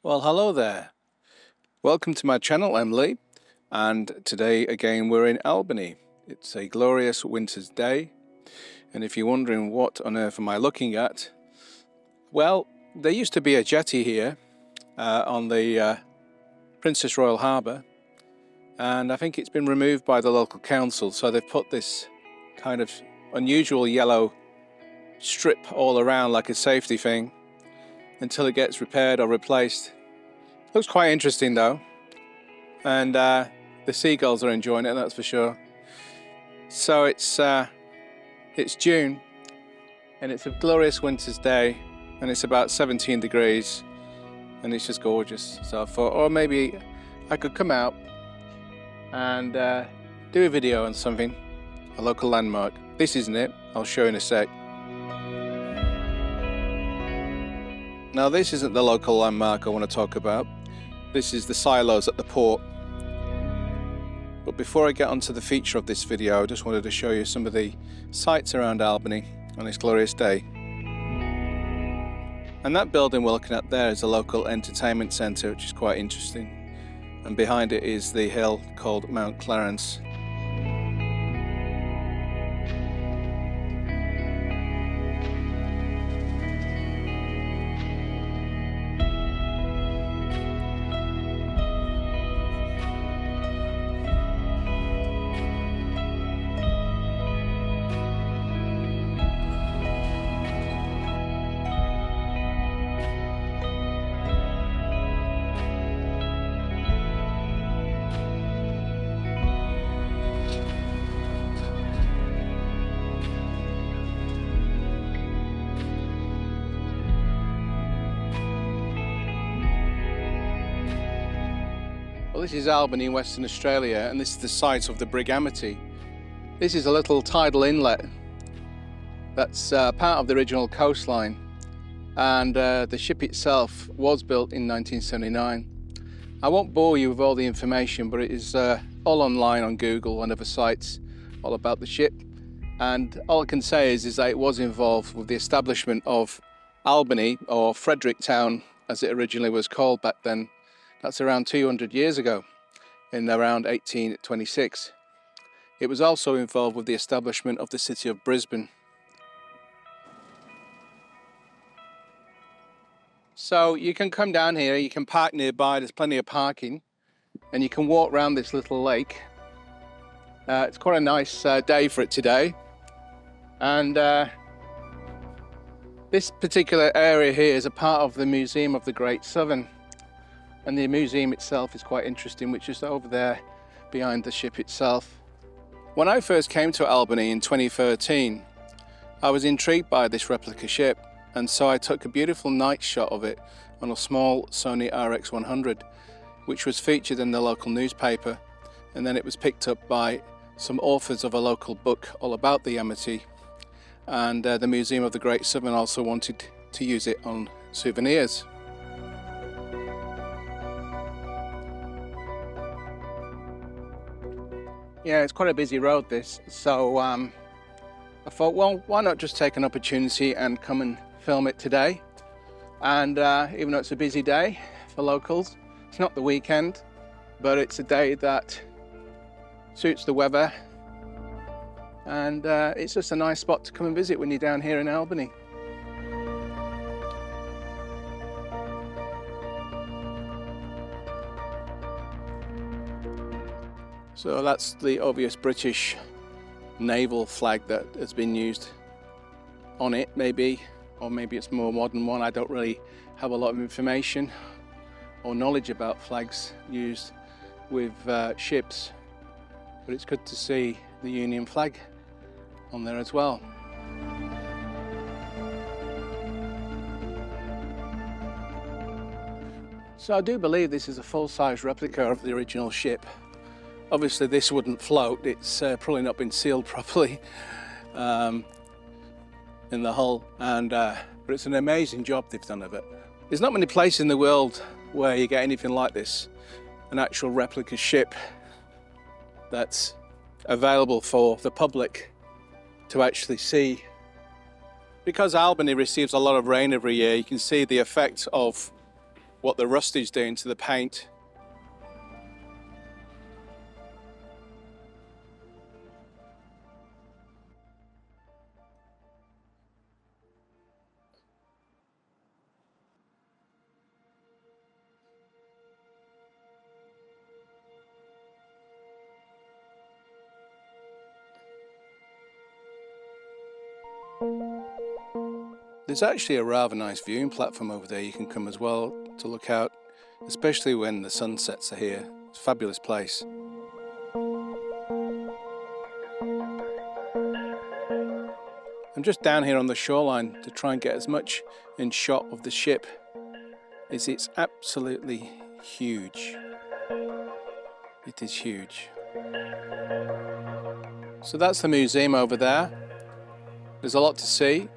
Well, hello there. Welcome to my channel, I'm Lee, and today again we're in Albany. It's a glorious winter's day, and if you're wondering what on earth am I looking at, well, there used to be a jetty here on the Princess Royal Harbour, and I think it's been removed by the local council, so they've put this kind of unusual yellow strip all around like a safety thing until it gets repaired or replaced. Looks quite interesting though, and the seagulls are enjoying it, that's for sure. So it's June, and it's a glorious winter's day, and it's about 17 degrees, and it's just gorgeous. So I thought, or maybe I could come out and do a video on something, a local landmark. This isn't it, I'll show you in a sec. Now this isn't the local landmark I want to talk about. This is the silos at the port. But before I get onto the feature of this video, I just wanted to show you some of the sights around Albany on this glorious day. And that building we're looking at there is a local entertainment centre, which is quite interesting. And behind it is the hill called Mount Clarence. Well, this is Albany in Western Australia, and this is the site of the Brig Amity. This is a little tidal inlet that's part of the original coastline, and the ship itself was built in 1979. I won't bore you with all the information, but it is all online on Google and other sites all about the ship. And all I can say is that it was involved with the establishment of Albany, or Fredericktown as it originally was called back then. That's around 200 years ago, in around 1826. It was also involved with the establishment of the city of Brisbane. So you can come down here, you can park nearby, there's plenty of parking, and you can walk around this little lake. It's quite a nice day for it today. And this particular area here is a part of the Museum of the Great Southern. And the museum itself is quite interesting, which is over there behind the ship itself. When I first came to Albany in 2013, I was intrigued by this replica ship, and so I took a beautiful night shot of it on a small Sony RX100, which was featured in the local newspaper, and then it was picked up by some authors of a local book all about the Amity, and the Museum of the Great Southern also wanted to use it on souvenirs. Yeah, it's quite a busy road this, so I thought, well, why not just take an opportunity and come and film it today? And even though it's a busy day for locals, it's not the weekend, but it's a day that suits the weather, and it's just a nice spot to come and visit when you're down here in Albany. So that's the obvious British naval flag that has been used on it, maybe, or maybe it's a more modern one. I don't really have a lot of information or knowledge about flags used with ships, but it's good to see the Union flag on there as well. So I do believe this is a full-size replica of the original ship. Obviously this wouldn't float, it's probably not been sealed properly in the hull, but it's an amazing job they've done of it. There's not many places in the world where you get anything like this, an actual replica ship that's available for the public to actually see. Because Albany receives a lot of rain every year, you can see the effect of what the rust is doing to the paint. There's actually a rather nice viewing platform over there you can come as well to look out, especially when the sunsets are here. It's a fabulous place. I'm just down here on the shoreline to try and get as much in shot of the ship. It's absolutely huge. It is huge. So that's the museum over there. There's a lot to see.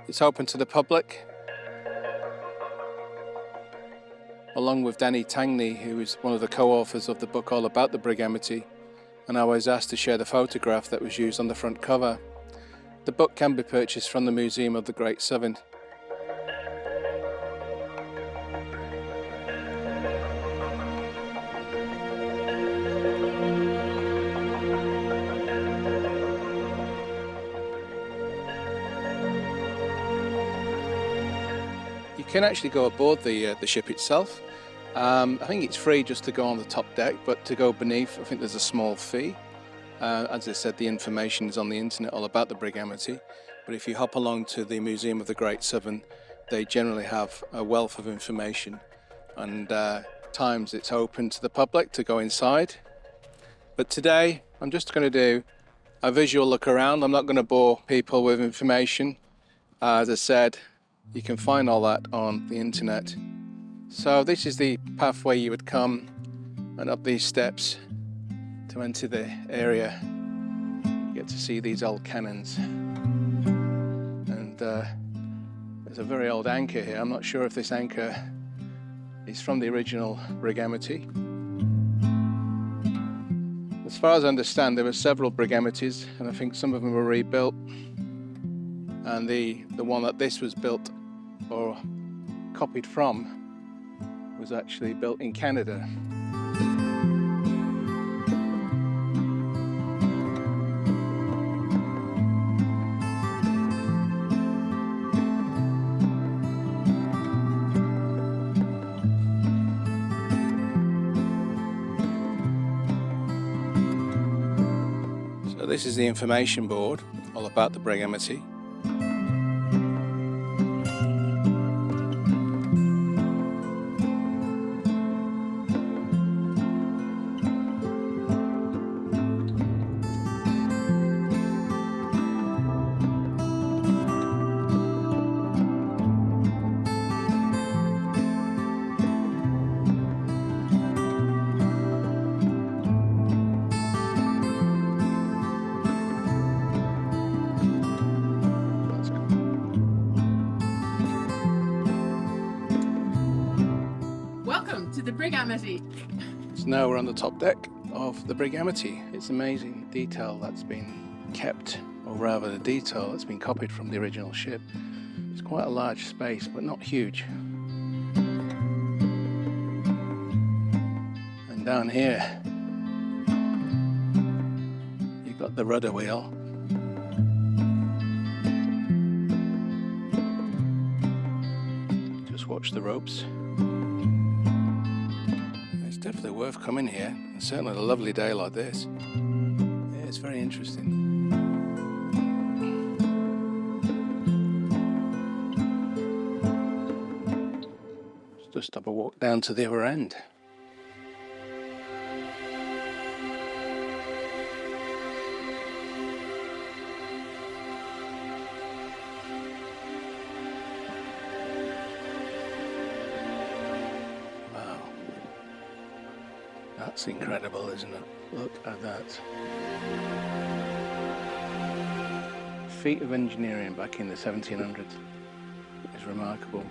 It's open to the public, along with Danny Tangney, who is one of the co-authors of the book all about the Brig Amity, and I was asked to share the photograph that was used on the front cover. The book can be purchased from the Museum of the Great Southern. You can actually go aboard the ship itself. I think it's free just to go on the top deck, but to go beneath, I think there's a small fee. As I said, the information is on the internet all about the Brig Amity, but if you hop along to the Museum of the Great Southern, they generally have a wealth of information, and times it's open to the public to go inside. But today, I'm just going to do a visual look around. I'm not going to bore people with information. As I said, you can find all that on the internet. So this is the pathway you would come, and up these steps to enter the area. You get to see these old cannons. And there's a very old anchor here. I'm not sure if this anchor is from the original Brig Amity. As far as I understand, there were several Brig Amities, and I think some of them were rebuilt. And the one that this was built or copied from was actually built in Canada. So this is the information board all about the Brig Amity. To the Brig Amity. So now we're on the top deck of the Brig Amity. It's amazing detail that's been kept, or rather the detail that's been copied from the original ship. It's quite a large space, but not huge. And down here, you've got the rudder wheel. Just watch the ropes. Definitely worth coming here, and certainly on a lovely day like this. Yeah, it's very interesting. Just have a walk down to the other end. That's incredible, isn't it? Look at that. Feat of engineering back in the 1700s is remarkable.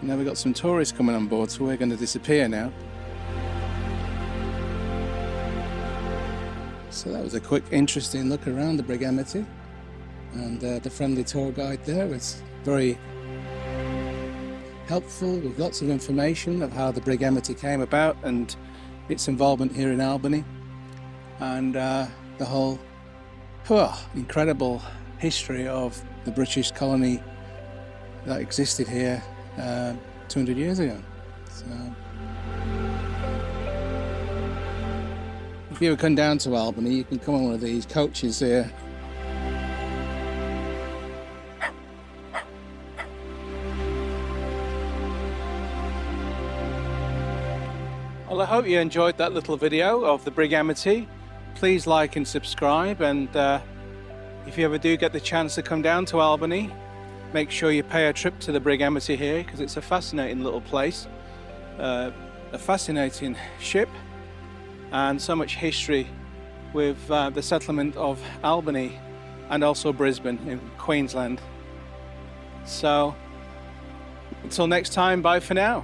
Now we've got some tourists coming on board, so we're going to disappear now. So that was a quick, interesting look around the Brig Amity, and the friendly tour guide there was very helpful with lots of information of how the Brig Amity came about and its involvement here in Albany, and the whole incredible history of the British colony that existed here 200 years ago. So, if you ever come down to Albany, you can come on one of these coaches here. Well, I hope you enjoyed that little video of the Brig Amity. Please like and subscribe, and if you ever do get the chance to come down to Albany, make sure you pay a trip to the Brig Amity here, because it's a fascinating little place, a fascinating ship, and so much history with the settlement of Albany and also Brisbane in Queensland. So until next time, bye for now.